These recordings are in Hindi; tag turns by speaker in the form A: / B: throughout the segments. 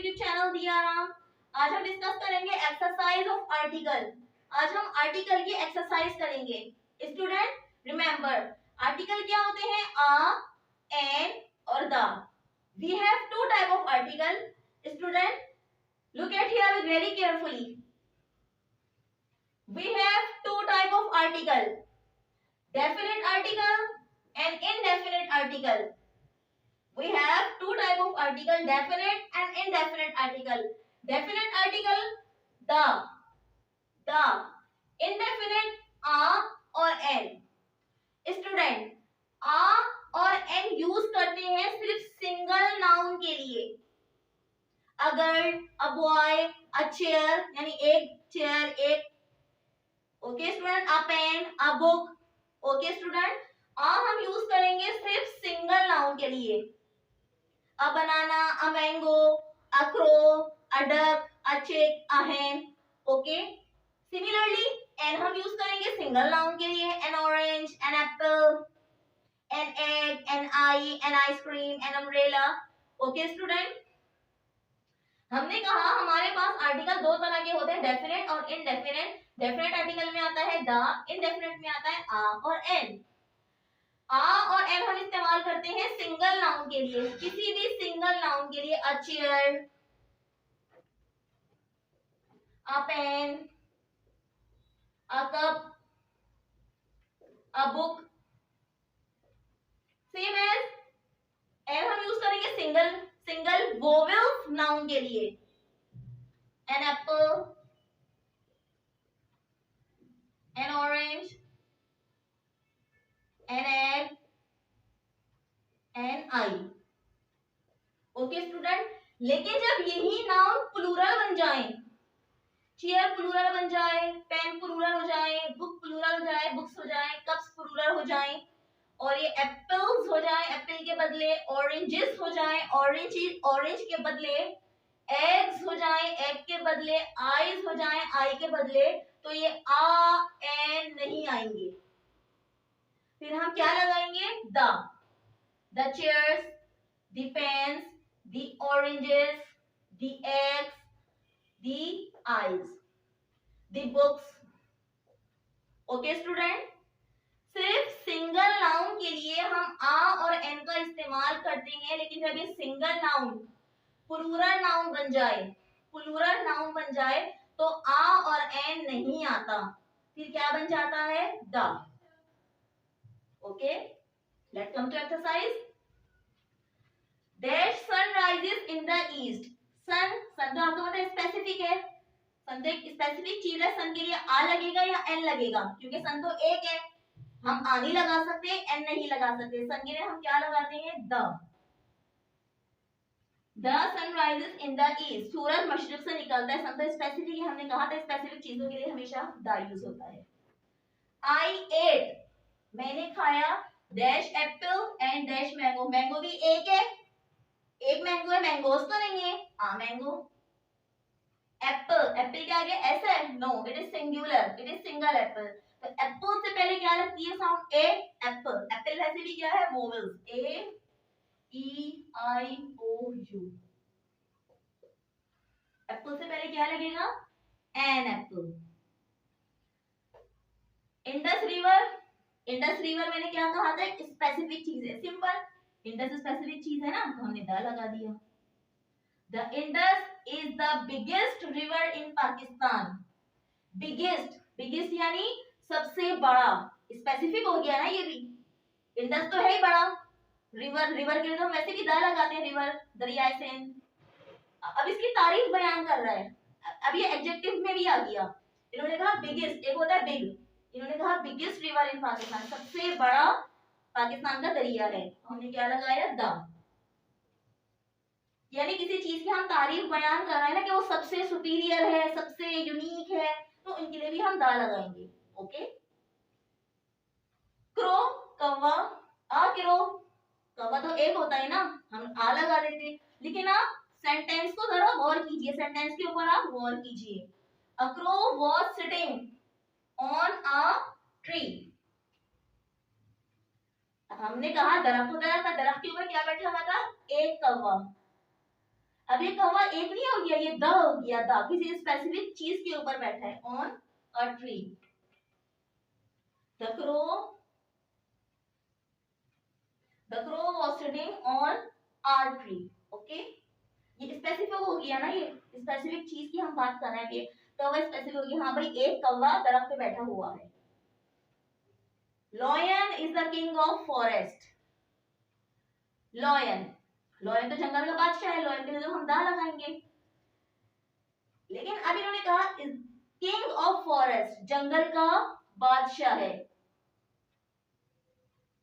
A: यूट्यूब चैनल दिया राम। आज हम डिस्कस करेंगे एक्सरसाइज ऑफ आर्टिकल। आज हम आर्टिकल की एक्सरसाइज करेंगे। स्टूडेंट रिमेंबर, आर्टिकल क्या होते हैं? आ, एन और the. We have two type of article. Student look at here with very carefully. We have two type of article, definite article and indefinite article. We have two type of article, definite and indefinite article. Definite article the, indefinite a और n. Student, a और n यूज करते हैं सिर्फ सिंगल नाउन के लिए। अगर, अ बॉय, अ चेयर यानी एक चेयर, एक। Okay student, a pen, a book. Okay student, आ हम यूज करेंगे सिर्फ सिंगल नाउन के लिए। A banana, a mango, a crow, a duck, a chick, a hen। Okay, similarly an हम यूज करेंगे सिंगल नाउन के लिए। An orange, an apple, an egg, an eye, an ice cream, an umbrella. Okay student, हमने कहा हमारे पास आर्टिकल दो तरह के होते हैं, डेफिनेट और इनडेफिनेट। डेफिनेट आर्टिकल में आता है द, इनडेफिनेट में आता है आ और एन। आ और एन हम इस्तेमाल करते हैं सिंगल नाउन के लिए, किसी भी सिंगल नाउन के लिए। A chair, a pen, a cup, a book. Same as an हम यूज करेंगे सिंगल वोवेल नाउन के लिए। An apple, an orange, an egg, an eye. Okay student, लेकिन जब यही नाउन प्लूरल बन जाए, चेयर प्लूरल बन जाए, पेन प्लूरल हो जाए, बुक प्लूरल हो जाए, बुक्स हो जाए, कप्स प्लूरल हो जाए, और ये एप्पल्स हो जाए, एप्पल के बदले ऑरेंजेस हो जाए, ऑरेंज के बदले एग्स हो जाए, एग के बदले आईज हो जाए, आई के बदले, तो ये आ एन नहीं आएंगे। फिर हम क्या लगाएंगे? The chairs, the pens, the oranges, the eggs, the eyes, the books. Okay student, सिर्फ सिंगल नाउन के लिए हम आ और एन का इस्तेमाल करते हैं, लेकिन जब ये सिंगल नाउन प्लूरल नाउन बन जाए तो आ और एन नहीं आता, फिर क्या बन जाता है? The. Okay, let's come to exercise. That sun rises in the east. Sun तो आपको पता है स्पेसिफिक है। सन तो एक स्पेसिफिक चीज है। सन के लिए आ लगेगा या एन लगेगा? क्योंकि सन तो एक है, हम आ नहीं लगा सकते, एन नहीं लगा सकते। सन के लिए हम क्या लगाते हैं? The sun rises in the east. सूरज मशरिक से निकलता है। सन तो स्पेसिफिक है, हमने कहा था स्पेसिफिक चीजों के लिए हमेशा द यूज होता है। आई एट, मैंने खाया, dash Apple and dash mango. Mango भी एक है, एक मैंगो है, मैंगोस तो नहीं है। मैंगो। एप्पल क्या आगे एस है? No, it is singular, it is single apple. तो एप्पल से पहले क्या लगती है साउंड? ए। एप्पल वैसे भी क्या है? Vowels, A E I O U. Apple से पहले क्या लगेगा? An apple. इंडस रिवर मैंने क्या कहा था? स्पेसिफिक चीज है, सिंपल। इंडस स्पेसिफिक चीज है ना, तो हमने द लगा दिया। The Indus is the biggest river in Pakistan. Biggest यानी सबसे बड़ा। स्पेसिफिक हो गया ना ये भी। इंडस तो है ही बड़ा। रिवर के लिए तो हम वैसे भी द लगाते हैं, रिवर, दरिया सेन। अब इसकी तारीफ बयान कर रहा है, अब ये एडजेक्टिव में भी आ गया। इन्होंने कहा बिगेस्ट, एक होता है बिग, इन्होंने कहा बिगेस्ट रिवर इन पाकिस्तान, सबसे बड़ा पाकिस्तान का दरिया है। हमने क्या लगाया? द। यानी किसी चीज की हम तारीफ बयान कर रहे हैं ना कि वो सबसे सुपीरियर है, सबसे यूनिक है, तो इनके लिए भी हम दा लगाएंगे। ओके, क्रो, कौवा, क्रो, कौवा तो एक होता है ना, हम आ लगा देते। लेकिन आप सेंटेंस को जरा गौर कीजिए, सेंटेंस के ऊपर आप गौर कीजिए। A crow was sitting on a tree. हमने कहा दरख्त, दरख्त के ऊपर क्या बैठा हुआ था? एक कौवा। अब अब ये कौवा एक नहीं हो गया, ये द हो गया, द किसी स्पेसिफिक चीज के ऊपर बैठा है, on a tree. The crow was sitting on our tree. Okay, ये स्पेसिफिक हो गया ना, ये स्पेसिफिक चीज की हम बात कर रहे हैं, कौवा स्पेसिफिक हो गया। हाँ भाई, एक कौवा दरख्त पे बैठा हुआ है। Lion is the king of forest. Lion, lion तो जंगल का बादशाह है, लॉयन के लिए तो हम दा लगाएंगे। लेकिन अब इन्होंने कहा किंग ऑफ फॉरेस्ट, जंगल का बादशाह है।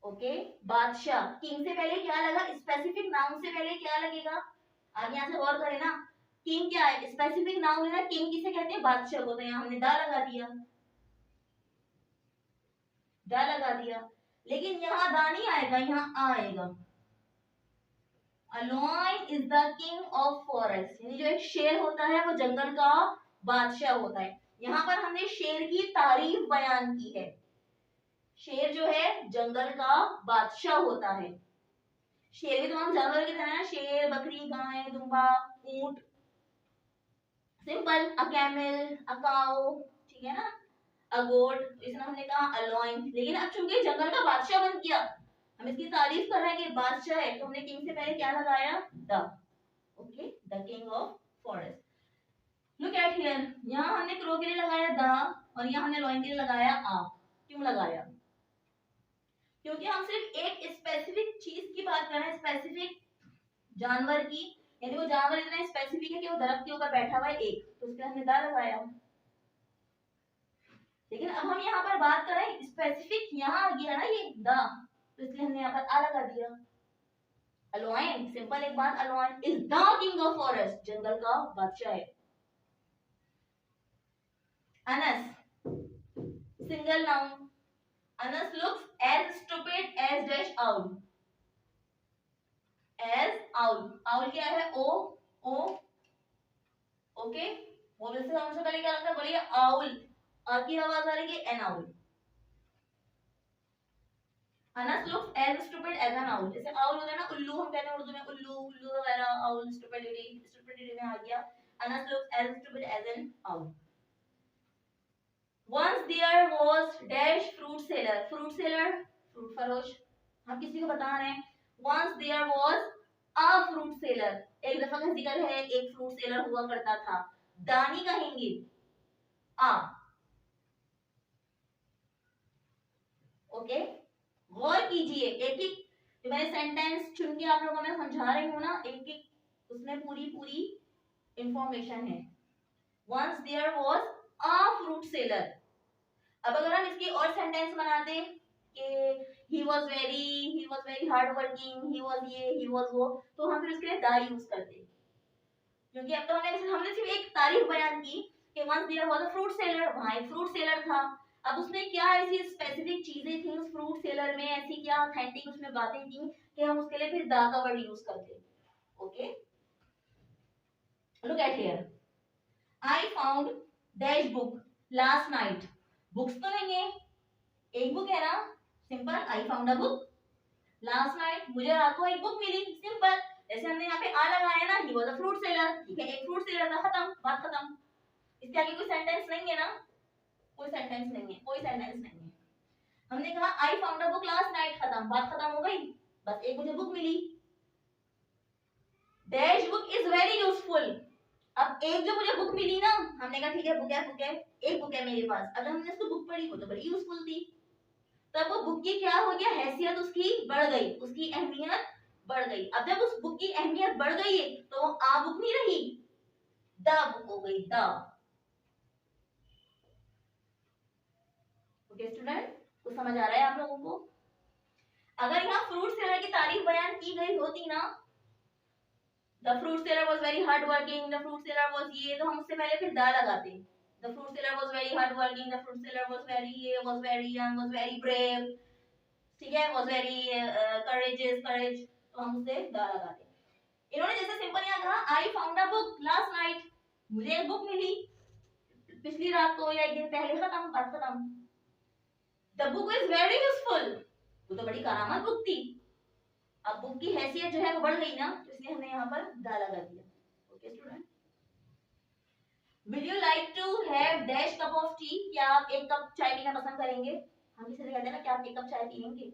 A: ओके, बादशाह, किंग से पहले क्या लगा, स्पेसिफिक नाउन से पहले क्या लगेगा, आप यहां से गौर करें ना, किंग क्या है, स्पेसिफिक नाउन है ना, किंग किसे कहते हैं, बादशाह को, तो यहाँ हमने दा लगा दिया, दा लगा दिया। लेकिन यहाँ दा नहीं आएगा, यहाँ आ आएगा। A lion is the king of forest, यानी जो एक शेर होता है वो जंगल का बादशाह होता है। यहाँ पर हमने शेर की तारीफ बयान की है। शेर जो है जंगल का बादशाह होता है। शेर भी तमाम जानवर की तरह है, शेर, बकरी, गाय, दुम्बा, ऊंट, सिंपल, अ कैमल, अ काऊ, ठीक है ना, अ गोट, इसमें हमने कहा अ लॉयन। लेकिन अब चूंकि जंगल का बादशाह बन गया, हम इसकी तारीफ कर रहे हैं कि बादशाह है, तो हमने किंग से पहले क्या लगाया, the. Okay, the king of forest. Look at here, यहाँ हमने क्रो के लिए लगाया द, और यहाँ हमने लॉयन के लिए लगाया आ। क्यों लगाया, क्योंकि हम सिर्फ एक स्पेसिफिक चीज की बात कर रहे हैं, स्पेसिफिक जानवर की, यानी वो जानवर इतना स्पेसिफिक है कि वो दरख्त के ऊपर बैठा हुआ है एक, तो उसके हमने द लगाया। लेकिन अब हम यहाँ पर बात कर रहे हैं स्पेसिफिक, यहाँ आ गया ना ये द, तो इसलिए हमने यहाँ पर आ लगा दिया। अलोइन, सिंपल एक बात, a lion is the king of forest, जंगल का बादशाह है। An ass, single noun, an ass looks as stupid as dash owl. As owl, owl क्या है, ओ, ओ, ओके, वो से सबसे पहले क्या लगता है, बोलिए आउल, आ की आवाज आ रही है, an owl. Anas looks as stupid as an owl, जैसे आउल होता है ना, उल्लू हम कहते हैं उर्दू में, उल्लू, उल्लू वगैरह, आउल स्टूपिडिटी, स्टूपिडिटी में आ गया। Anas looks as stupid as an owl. Once there was dash fruit seller, fruit seller, fruit फरोश, हम किसी को बता रहे हैं। Once there was a fruit seller, एक दफा का जिक्र है, एक फ्रूट सेलर हुआ करता था। दानी कहेंगे, आ, ओके, गौर कीजिए, एक एक जो मैंने सेंटेंस चुन के आप लोगों को मैं समझा रही हूँ ना, एक एक उसमें पूरी पूरी इंफॉर्मेशन है। Once there was a fruit seller, अब अगर हम इसकी और सेंटेंस बना दें कि he was very hard working, he was ये, he was वो, तो हम फिर उसके लिए दा यूज करते, क्योंकि अब तो हमने सिर्फ एक तारीफ बयान की कि once there was a fruit seller, वहाँ एक फ्रूट सेलर था। अब उसमें क्या ऐसी स्पेसिफिक चीजें थी उस फ्रूट सेलर में, ऐसी क्या ऑथेंटिक उसमें बातें थी कि हम उसके लिए फिर दा का वर्ड यूज करते। Okay, look at here, I found dash book last night. Books तो नहीं है, एक बुक है ना, simple, I found a book last night, मुझे रात को एक बुक मिली, सिंपल। जैसे हमने यहाँ पे आ लगाया ना, he was a fruit seller, ठीक है, एक फ्रूट सेलर था, खत्म, बात खत्म। इसके आगे कोई सेंटेंस नहीं है ना, कोई सेंटेंस नहीं है, कोई सेंटेंस नहीं है। हमने कहा I found a book last night, खत्म, बात खत्म हो गई, बस एक मुझे बुक मिली। Dash book is very useful, अब एक जो मुझे बुक मिली ना, हमने कहा ठीक है, बुक है, बुक है, एक बुक है मेरे पास, अगर हमने उसको बुक पढ़ी, वो तो बड़ी यूजफुल थी, तब वो बुक की क्या हो गया, हैसियत उसकी बढ़ गई, उसकी अहमियत बढ़ गई। अब जब उस बुक की अहमियत बढ़ गई है, तो वो आ बुक नहीं रही, द बुक हो गई, द। ओके स्टूडेंट, तो समझ आ रहा है आप लोगों को। अगर यहाँ फ्रूट सेलर की तारीफ बयान की गई होती ना, the fruit seller was very hard working, the fruit seller was ये, तो हम उससे पहले फिर द लगाते। The fruit seller was very hard working, the fruit seller was very ये, was very young, was very brave, ठीक है, वाज वेरी करेजियस, करेज, तो हम उससे द लगाते। इन्होंने जैसे सिंपल यहाँ कहा I found a book last night, मुझे एक बुक मिली पिछली रात को या एक दिन पहले, खत्म, बात खत्म। The book is very useful, वो तो बड़ी करामत बुक थी। अब बुक की हैसियत जो है वो बढ़ गई ना, तो इसलिए हमने यहाँ पर द लगा दिया। Student, will you like to have dash cup of tea, क्या आप एक कप चाय पीना पसंद करेंगे? हम किसी से कहते हैं ना कि आप एक कप चाय पियेंगे,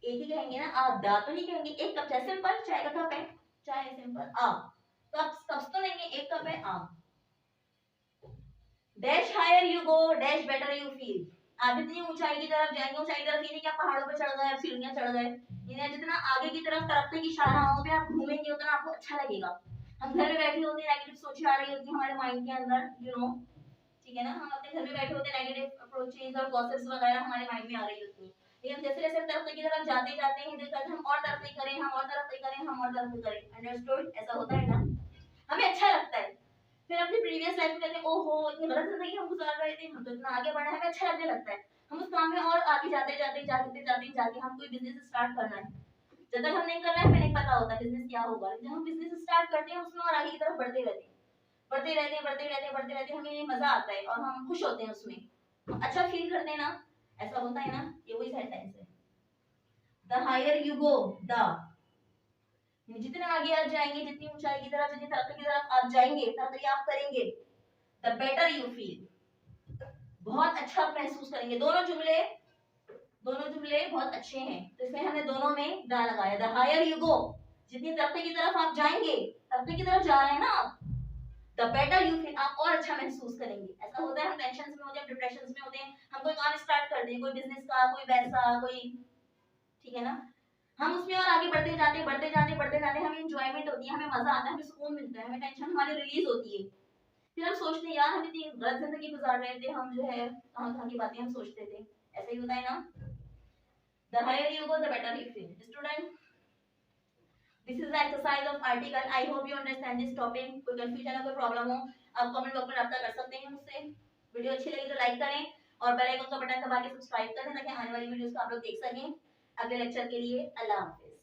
A: एक ही कहेंगे ना, आप दा तो नहीं कहेंगे, एक कप चाय, सिंपल, चाय का कप है, चाय है, सिंपल। आप कप्स तो नहीं है, एक कप है, आप। Dash higher you go dash better you feel, आप जितनी ऊंचाई की तरफ जाएंगे, ऊंचाई की तरफ ये नहीं कि आप पहाड़ों पे चढ़ गए, सीढ़ियां चढ़ गए, ये जितना आगे की तरफ तरक्की की शाखाओं पे आप घूमेंगे उतना आपको अच्छा लगेगा। हम घर में बैठे होते हैं, नेगेटिव सोचें आ रही होती है हमारे माइंड के अंदर, यू नो, ठीक है ना, हम अपने घर में बैठे होते हैं, नेगेटिव अप्रोचेस और गॉसिप्स वगैरह हमारे माइंड में आ रही होती है, लेकिन जैसे जैसे तरक्की की तरफ जाते जाते हैं दिल करता है हम और तरक्की करें, हम और तरक्की करें, हम और तरक्की करें। अंडरस्टूड? ऐसा होता है ना, हमें अच्छा लगता है, फिर अपनी प्रीवियस लाइफ में कहते हैं ओहो इतनी गलत जिंदगी हम गुजार रहे थे, हम तो इतना आगे बढ़े, हमें अच्छा लगने लगता है, हम उस काम में और आगे जाते जाते जाते जाते जाके हम कोई बिजनेस स्टार्ट करना है, जब तक हम नहीं कर रहे हैं हमें नहीं पता होता बिजनेस क्या होगा, जब हम बिजनेस स्टार्ट करते हैं उसमें और आगे की तरफ बढ़ते रहते हैं, बढ़ते रहते हैं, बढ़ते रहते हैं, बढ़ते रहते हैं, हमें मजा आता है और हम खुश होते हैं उसमें, हम अच्छा फील करते हैं ना, ऐसा होता है ना, ये वही सेंटेंस है। The higher you go, the जितने आगे आप जाएंगे, जितनी ऊंचाई की तरफ, जितनी तरक्की की तरफ आप जाएंगे, तरक्की आप करेंगे, द बेटर यू फील, बहुत अच्छा महसूस करेंगे। दोनों जुमले बहुत अच्छे हैं, तो इसलिए हमने दोनों में द लगाया। द हायर यू गो, जितनी तरक्की की तरफ आप जाएंगे, तरक्की की तरफ जा रहे हैं ना आप, द बेटर यू फील, आप और अच्छा महसूस करेंगे। ऐसा होता है हम टेंशन में होते हैं, डिप्रेशन में होते हैं, हम कोई काम स्टार्ट करते हैं, कोई बिजनेस का, कोई पैसा, कोई, ठीक है ना, हम उसमें और आगे बढ़ते जाते बढ़ते जाते बढ़ते जाते, हमें एंजॉयमेंट होती है, हमें मजा आता है, हमें सुकून मिलता है, हमें टेंशन हमारी रिलीज होती है, फिर हम सोचते हैं यार हम इतनी गलत जिंदगी गुजार रहे थे, हम जो है कहां कहां की बातें हम सोचते थे, ऐसा ही होता है ना। The higher you go the better you feel. Student, this is the exercise of article, I hope you understand this topic. कोई कंफ्यूजन है, कोई प्रॉब्लम हो, आप कमेंट बॉक्स में रब्ता कर सकते हैं मुझसे। वीडियो अच्छी लगी तो लाइक करें और बेल आइकन का बटन दबा के सब्सक्राइब करें ताकि आने वाली वीडियोस को आप लोग देख सकें। अगले लेक्चर के लिए अल्लाह हाफिज।